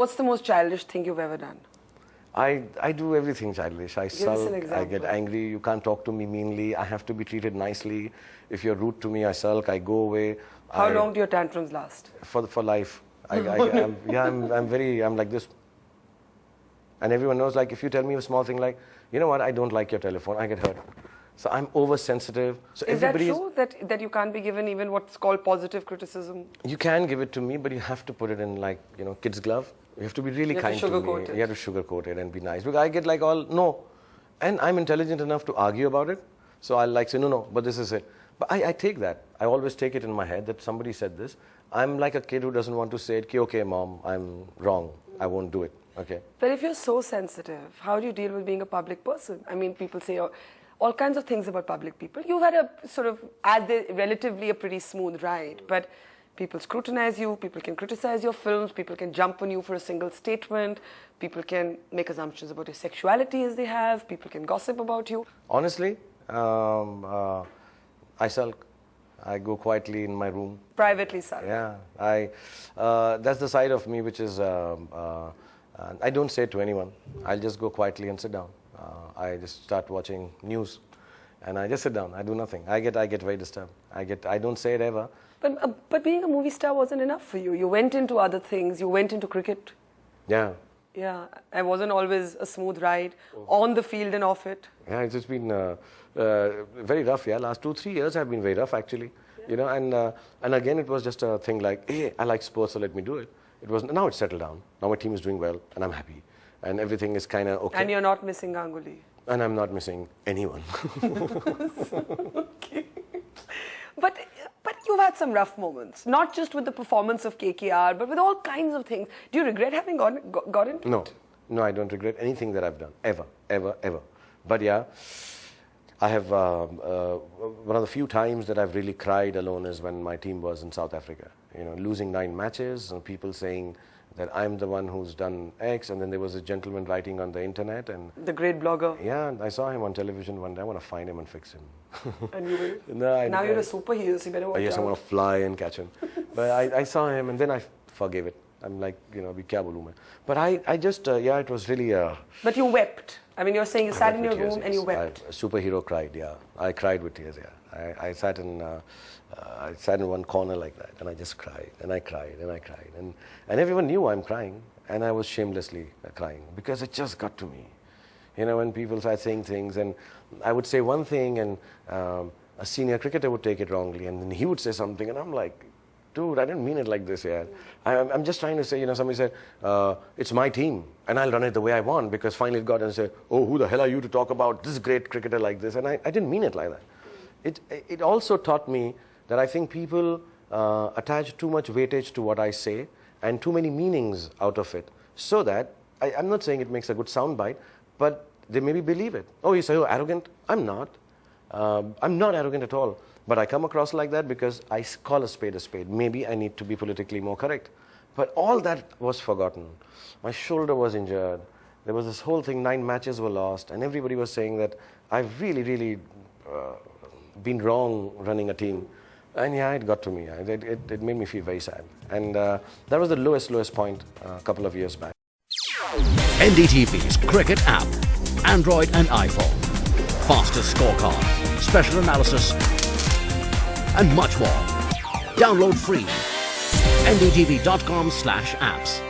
What's the most childish thing you've ever done? I do everything childish. I Give us an sulk, I example. get angry, you can't talk to me meanly, I have to be treated nicely. If you're rude to me, I sulk, I go away. How long do your tantrums last? For life. I'm like this. And everyone knows, like, if you tell me a small thing like, you know what, I don't like your telephone, I get hurt. So I'm oversensitive. So Is that everybody true, that you can't be given even what's called positive criticism? You can give it to me, but you have to put it in, like, you know, kid's glove. You have to be really kind to me. sugarcoat it. You have to sugarcoat it and be nice. Because I get like all, no. And I'm intelligent enough to argue about it. So I'll like say, no, but this is it. But I take that. I always take it in my head that somebody said this. I'm like a kid who doesn't want to say it, okay, mom, I'm wrong. I won't do it. Okay. But if you're so sensitive, how do you deal with being a public person? I mean, people say all kinds of things about public people. You've had a sort of, relatively a pretty smooth ride, but people scrutinize you, people can criticize your films, people can jump on you for a single statement, people can make assumptions about your sexuality as they have, people can gossip about you. Honestly, I sulk. I go quietly in my room. Privately sulk. Yeah, that's the side of me which is, I don't say it to anyone. I'll just go quietly and sit down. I just start watching news and I just sit down. I do nothing. I get very disturbed. I don't say it ever. But being a movie star wasn't enough for you. You went into other things. You went into cricket. Yeah. Yeah, it wasn't always a smooth ride on the field and off it. Yeah, it's just been very rough. Yeah, last 2-3 years have been very rough actually. Yeah. You know, and again it was just a thing like, hey, I like sports, so let me do it. Now it's settled down. Now my team is doing well, and I'm happy, and everything is kind of okay. And you're not missing Ganguly. And I'm not missing anyone. Okay. But you've had some rough moments, not just with the performance of KKR, but with all kinds of things. Do you regret having got into it? No, I don't regret anything that I've done, ever. But yeah, I have, one of the few times that I've really cried alone is when my team was in South Africa. You know, losing 9 matches and people saying that I'm the one who's done X, and then there was a gentleman writing on the internet. And the great blogger. Yeah, I saw him on television one day. I want to find him and fix him. And you will? No, now you're a superhero, so you better watch out. Yes, I want to fly and catch him. But I saw him and then I forgave it. I'm like, you know, kya bolu main. But I just, yeah, it was really... But you wept. I mean, you're saying you sat in your room and you wept. A superhero cried, yeah. I cried with tears, yeah. I sat in one corner like that, and I just cried, and I cried, and I cried. And everyone knew I'm crying, and I was shamelessly crying, because it just got to me. You know, when people start saying things, and I would say one thing, and a senior cricketer would take it wrongly, and then he would say something, and I'm like, dude, I didn't mean it like this, yeah. I'm just trying to say, you know, somebody said, it's my team, and I'll run it the way I want, because finally it got and said, oh, who the hell are you to talk about this great cricketer like this? And I didn't mean it like that. It also taught me that I think people attach too much weightage to what I say, and too many meanings out of it, so that, I'm not saying it makes a good soundbite, but they maybe believe it. Oh, you say, oh, arrogant? I'm not. I'm not arrogant at all. But I come across like that because I call a spade a spade. Maybe I need to be politically more correct. But all that was forgotten. My shoulder was injured. There was this whole thing, 9 matches were lost, and everybody was saying that I've really been wrong running a team. And yeah, it got to me. It made me feel very sad. And that was the lowest point a couple of years back. NDTV's cricket app, Android and iPhone. Fastest scorecard, special analysis, and much more. Download free. NDTV.com/apps.